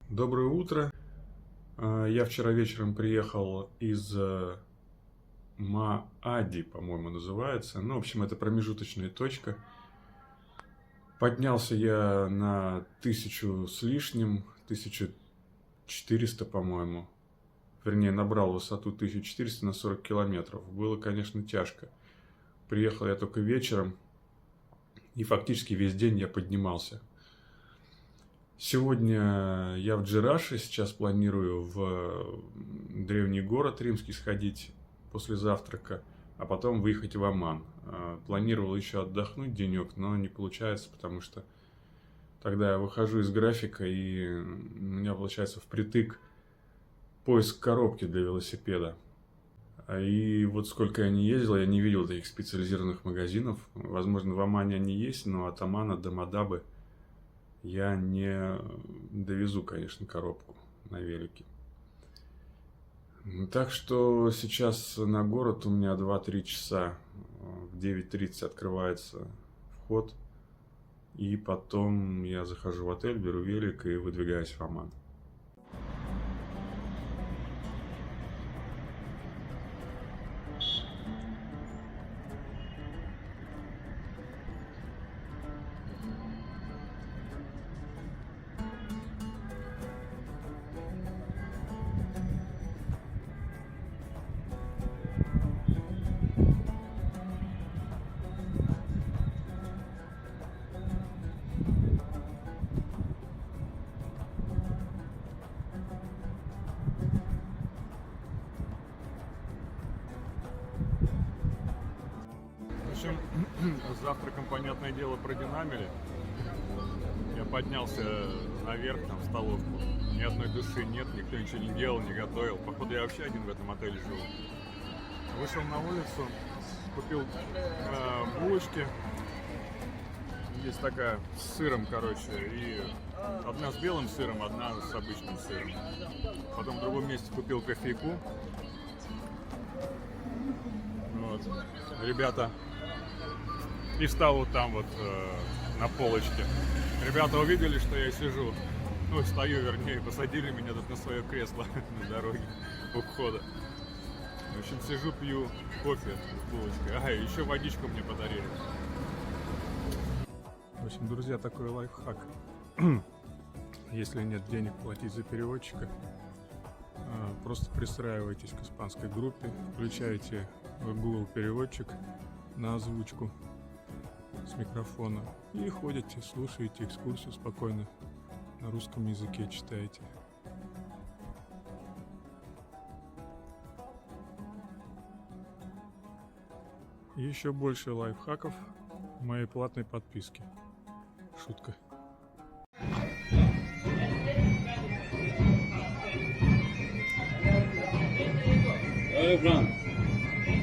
Доброе утро. Я вчера вечером приехал из Маади, по-моему, называется. Ну, в общем, это промежуточная точка. Поднялся я на 1000 с лишним, 1400, по-моему. Вернее, набрал высоту 1400 на 40 километров. Было, конечно, тяжко. Приехал я только вечером, и фактически весь день я поднимался. Сегодня я в Джираше, сейчас планирую в древний город римский сходить после завтрака, а потом выехать в Оман. Планировал еще отдохнуть денек, но не получается, потому что тогда я выхожу из графика, и у меня получается впритык поиск коробки для велосипеда. И вот сколько я не ездил, я не видел таких специализированных магазинов. Возможно, в Омане они есть, но от Омана до Мадабы я не довезу, конечно, коробку на велике. Так что сейчас на город у меня 2-3 часа. В 9:30 открывается вход. И потом я захожу в отель, беру велик и выдвигаюсь в Оман. В общем, с завтраком, понятное дело, продинамили. Я поднялся наверх, там, в столовку. Ни одной души нет, никто ничего не делал, не готовил. Походу, я вообще один в этом отеле живу. Вышел на улицу, купил булочки. Есть такая с сыром, короче, и одна с белым сыром, одна с обычным сыром. Потом в другом месте купил кофейку. Вот. Ребята, и встал вот там вот на полочке. Ребята увидели, что я сижу, ну стою, вернее, посадили меня тут на свое кресло на дороге у входа. В общем, сижу, пью кофе с булочкой. Ага, еще водичку мне подарили. В общем, друзья, такой лайфхак. Если нет денег платить за переводчика, просто пристраивайтесь к испанской группе, включаете Google переводчик на озвучку с микрофона и ходите, слушаете экскурсию спокойно, на русском языке читаете. Еще больше лайфхаков в моей платной подписке. Шутка. Hello, Bram.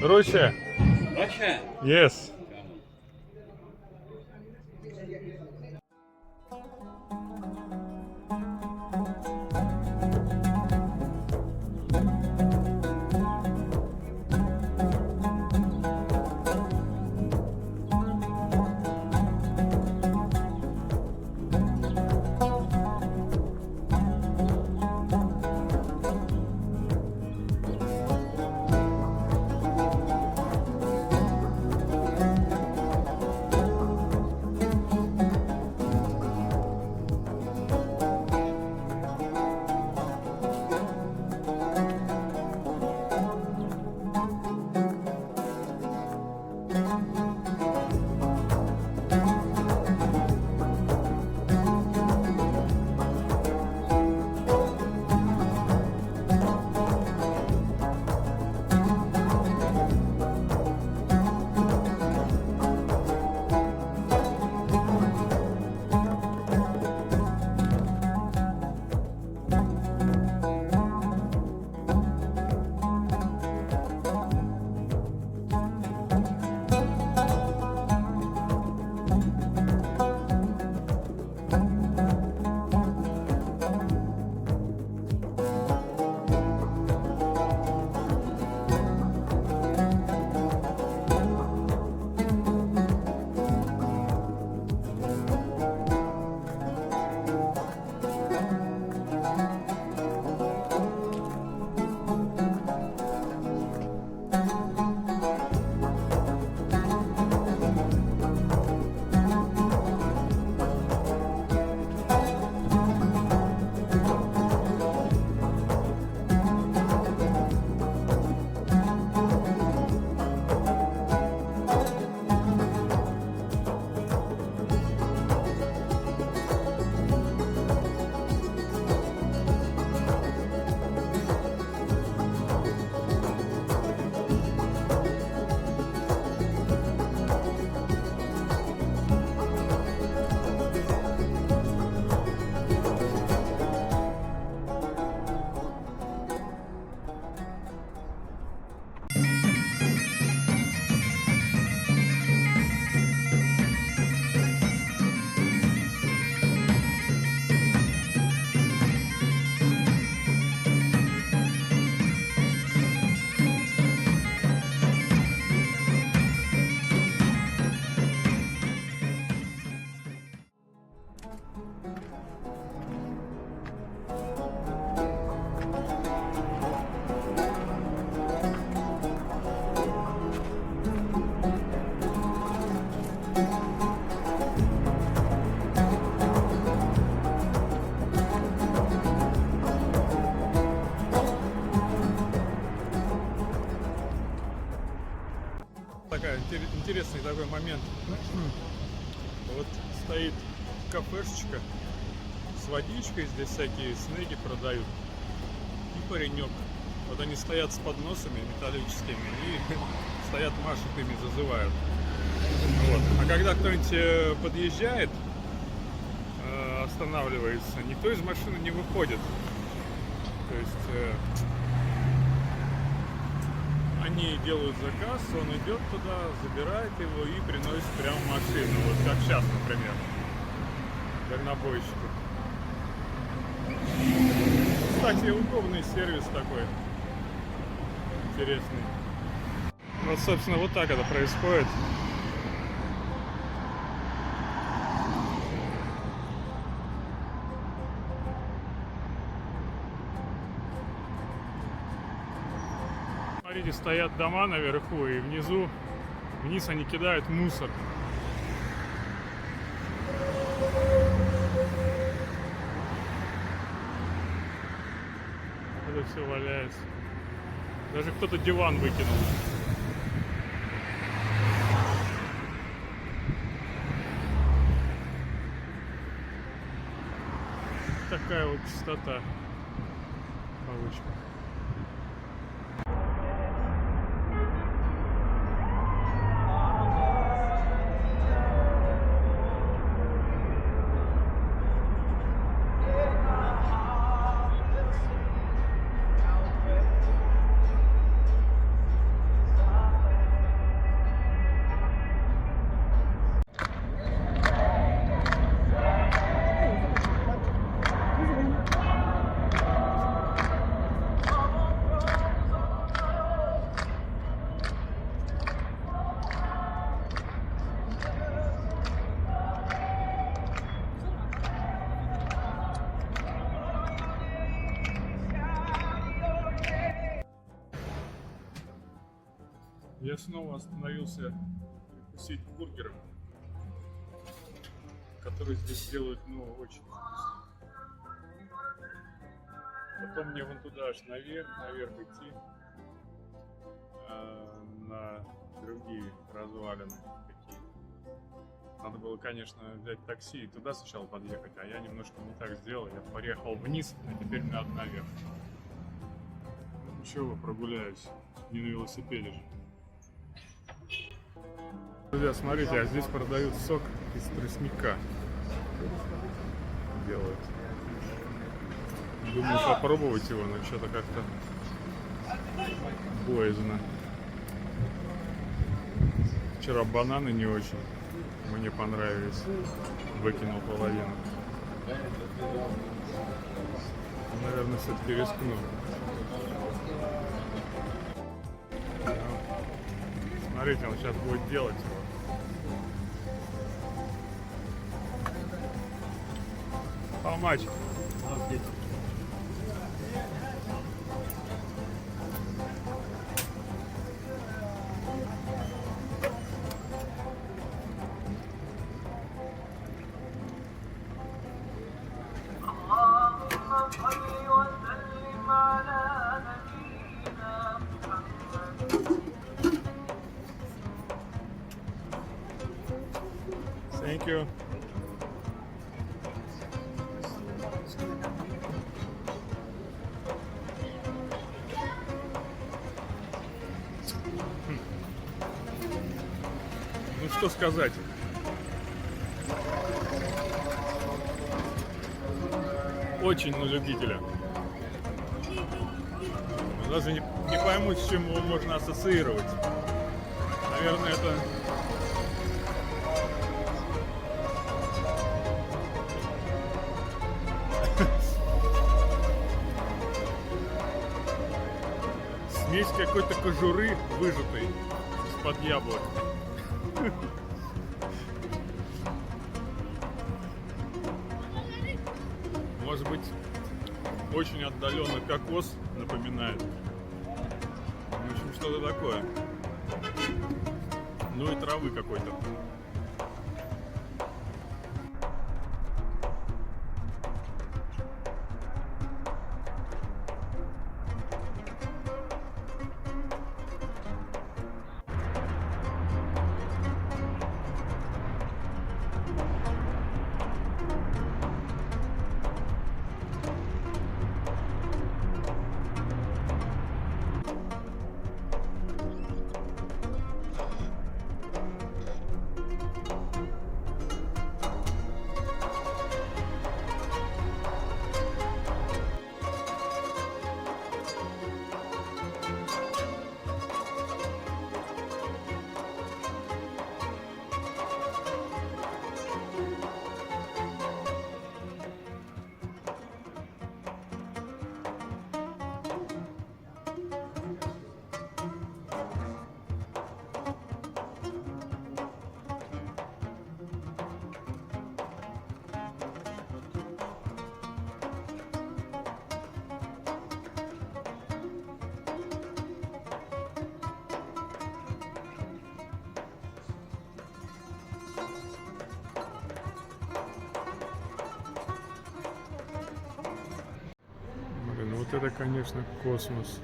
Russia. Russia? Yes. такой момент. Вот стоит кафешечка с водичкой, здесь всякие снеки продают. И паренек. Вот они стоят с подносами металлическими и стоят, машут ими, зазывают. Вот. А когда кто-нибудь подъезжает, останавливается, никто из машины не выходит. То есть они делают заказ, он идет туда, забирает его и приносит прямо в машину. Вот как сейчас, например, дальнобойщику. Кстати, удобный сервис такой. Интересный. Вот, собственно, вот так это происходит. Смотрите, стоят дома наверху, и вниз они кидают мусор. Это все валяется. Даже кто-то диван выкинул. Такая вот чистота получка. Я снова остановился перекусить бургером, который здесь делают, ну, очень вкусно. Потом мне вон туда аж наверх идти, на другие развалины какие-то. Надо было, конечно, взять такси и туда сначала подъехать, а я немножко не так сделал. Я поехал вниз, а теперь надо наверх. Ну, ничего, прогуляюсь, не на велосипеде же. Друзья, смотрите, а здесь продают сок из тростника. Делают. Думаю попробовать его, но что-то как-то боязно. Вчера бананы не очень мне понравились. Выкинул половину. Наверное, все-таки рискну. Смотрите, он сейчас будет делать его. How much? Thank you. Ну что сказать? Очень на любителя. Даже не пойму, с чем его можно ассоциировать. Наверное, это смесь какой-то кожуры выжатой из-под яблок. Может быть, очень отдаленно кокос напоминает. В общем, что-то такое. Ну и травы какой-то. Вот это, конечно, космос.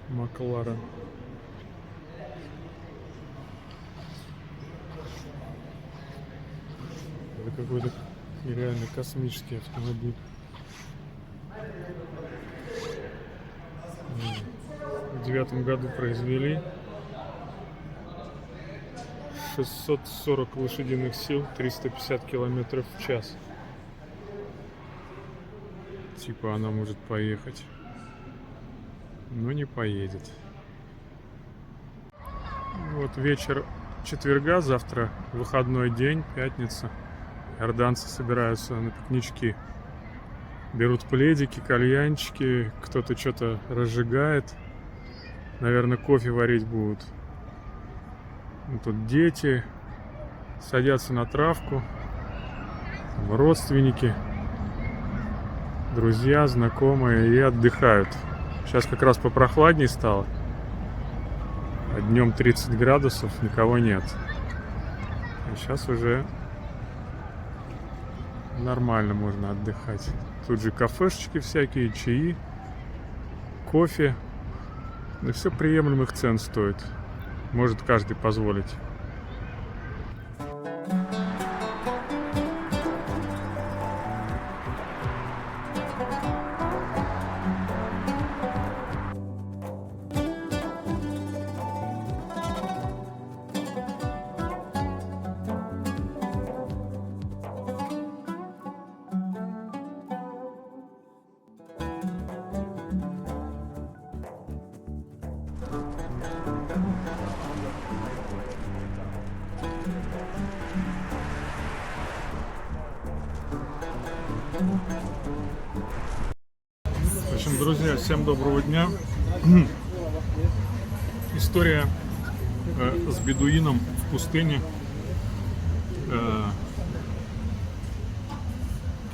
Макларен. Это какой-то реально космический автомобиль. В 2009 году произвели. 640 лошадиных сил, 350 километров в час. Типа она может поехать, но не поедет. Вот вечер четверга, завтра выходной день, пятница. Иорданцы собираются на пикнички. Берут пледики, кальянчики, кто-то что-то разжигает. Наверное, кофе варить будут. Тут дети садятся на травку, родственники, друзья, знакомые и отдыхают. Сейчас как раз попрохладней стало. Днем 30 градусов, никого нет. А сейчас уже нормально можно отдыхать. Тут же кафешечки всякие, чаи, кофе. Да все приемлемых цен стоит. Может каждый позволить. В общем, друзья, всем доброго дня. История с бедуином в пустыне.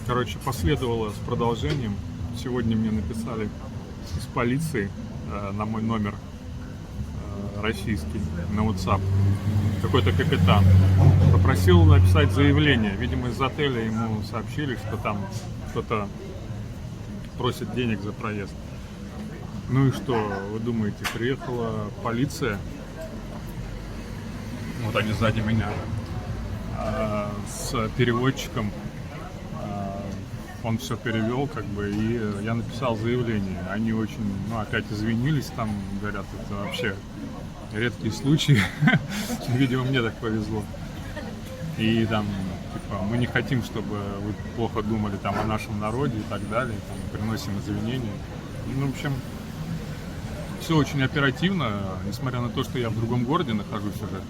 Короче, последовала с продолжением. Сегодня мне написали из полиции на мой номер российский, на WhatsApp. Какой-то капитан. Попросил написать заявление. Видимо, из отеля ему сообщили, что там кто-то просит денег за проезд. Ну и что, вы думаете, приехала полиция, вот они сзади меня, с переводчиком, он все перевел, как бы, и я написал заявление. Они очень, опять извинились, там, говорят, это вообще редкие случаи, видимо, мне так повезло. И там, типа, мы не хотим, чтобы вы плохо думали там о нашем народе и так далее, там, приносим извинения. Ну, в общем, все очень оперативно, несмотря на то, что я в другом городе нахожусь уже.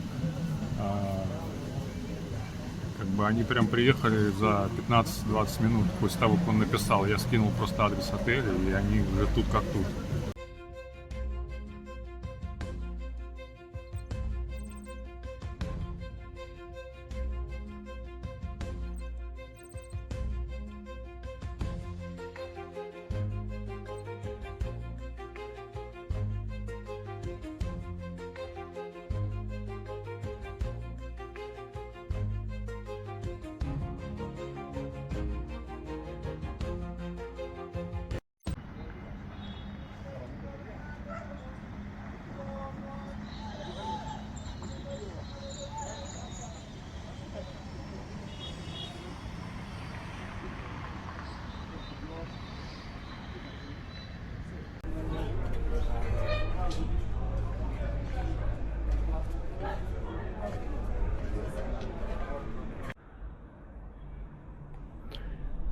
Как бы они прям приехали за 15-20 минут после того, как он написал. Я скинул просто адрес отеля, и они уже тут как тут.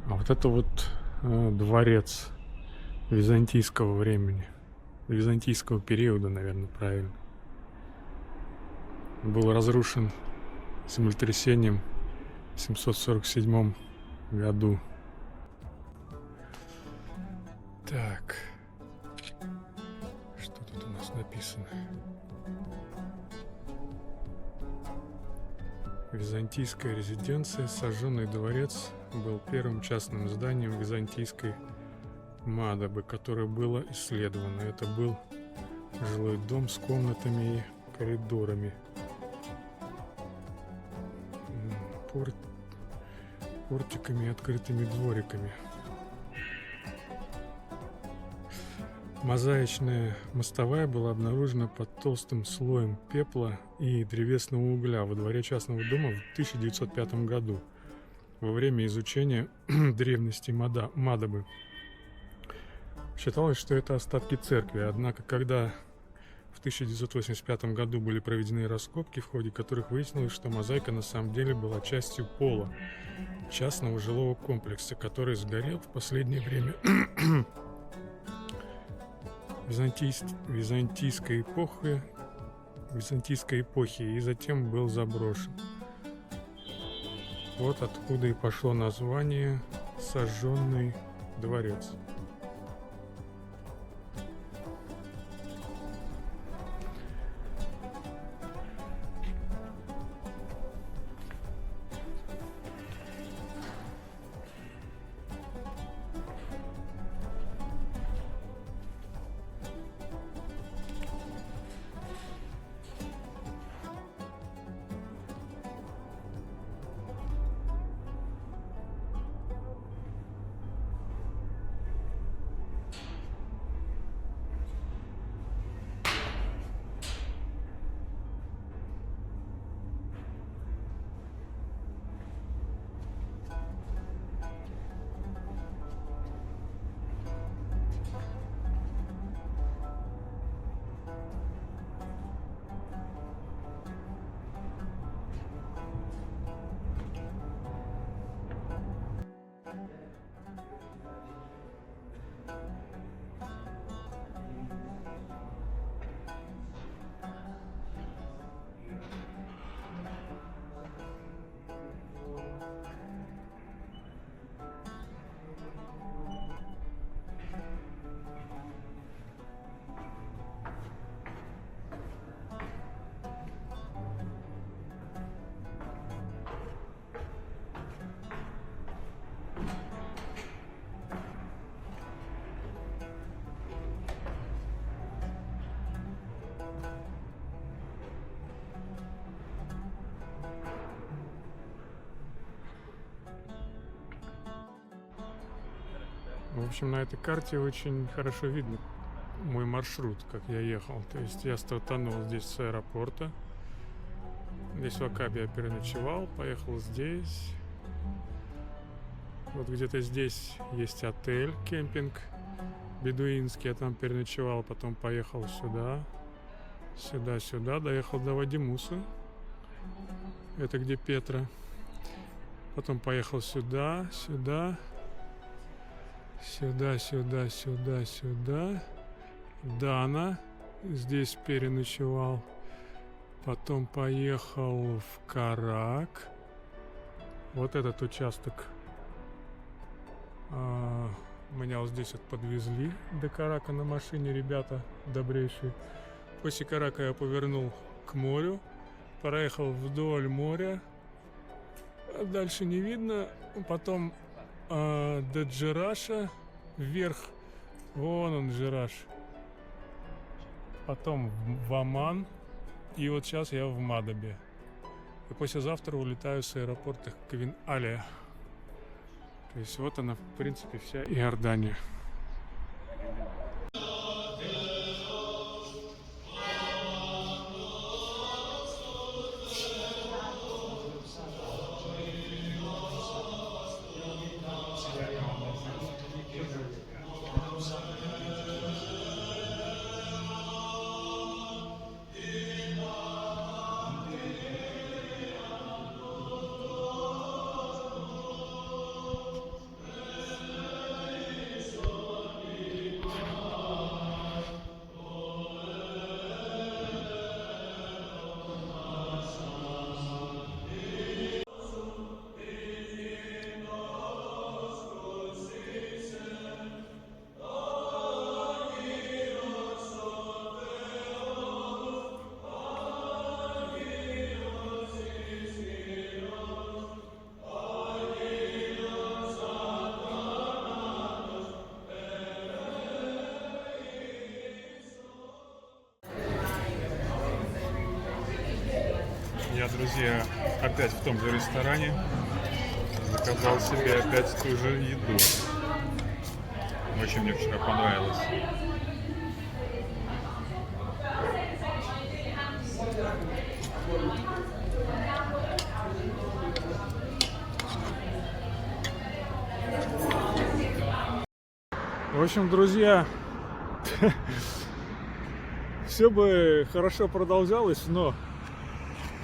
А вот это вот дворец византийского времени, византийского периода, наверное, правильно. Был разрушен землетрясением в 747 году. Так, что тут у нас написано? Византийская резиденция, сожженный дворец, был первым частным зданием византийской Мадабы, которое было исследовано. Это был жилой дом с комнатами и коридорами. Портиками и открытыми двориками. Мозаичная мостовая была обнаружена под толстым слоем пепла и древесного угля во дворе частного дома в 1905 году во время изучения древности Мадобы. Считалось, что это остатки церкви, однако когда в 1985 году были проведены раскопки, в ходе которых выяснилось, что мозаика на самом деле была частью пола частного жилого комплекса, который сгорел в последнее время византийской эпохи и затем был заброшен. Вот откуда и пошло название «Сожженный дворец». В общем, на этой карте очень хорошо видно мой маршрут, как я ехал. То есть я стартанул здесь с аэропорта. Здесь в Акабе я переночевал, поехал здесь. Вот где-то здесь есть отель, кемпинг бедуинский. Я там переночевал, потом поехал сюда. Сюда, доехал до Вадимуса. Это где Петра. Потом поехал сюда. Дана. Здесь переночевал. Потом поехал в Карак. Вот этот участок. Меня вот здесь вот подвезли до Карака на машине ребята добрейшие. После Карака я повернул к морю. Проехал вдоль моря. Дальше не видно. Потом до Джираша вверх. Вон он, Джираш. Потом в Оман. И вот сейчас я в Мадобе. И послезавтра улетаю с аэропорта Квин-Алия. То есть вот она, в принципе, вся Иордания. Я, друзья, опять в том же ресторане заказал себе опять ту же еду. Очень мне вчера понравилось. В общем, друзья, все бы хорошо продолжалось, но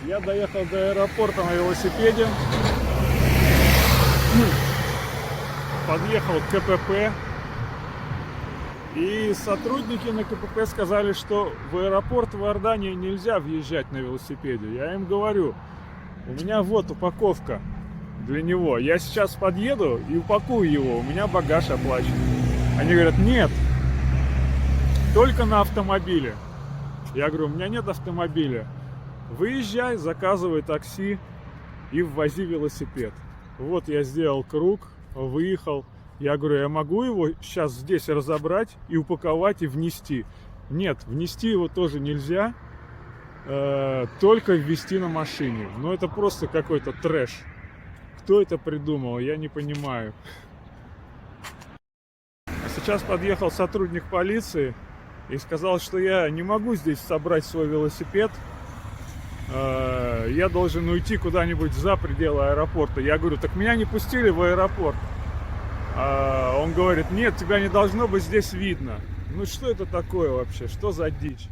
я доехал до аэропорта на велосипеде, подъехал к КПП, и сотрудники на КПП сказали, что в аэропорт в Иордании нельзя въезжать на велосипеде. Я им говорю, у меня вот упаковка для него, я сейчас подъеду и упакую его, у меня багаж оплачен. Они говорят, нет, только на автомобиле. Я говорю, у меня нет автомобиля. Выезжай, заказывай такси и ввози велосипед. Вот я сделал круг, выехал. Я говорю, я могу его сейчас здесь разобрать и упаковать и внести? Нет, внести его тоже нельзя, только ввести на машине. Но это просто какой-то трэш. Кто это придумал, я не понимаю. Сейчас подъехал сотрудник полиции и сказал, что я не могу здесь собрать свой велосипед. Я должен уйти куда-нибудь за пределы аэропорта. Я говорю, так меня не пустили в аэропорт. Он говорит, нет, тебя не должно быть здесь видно. Ну что это такое вообще? Что за дичь?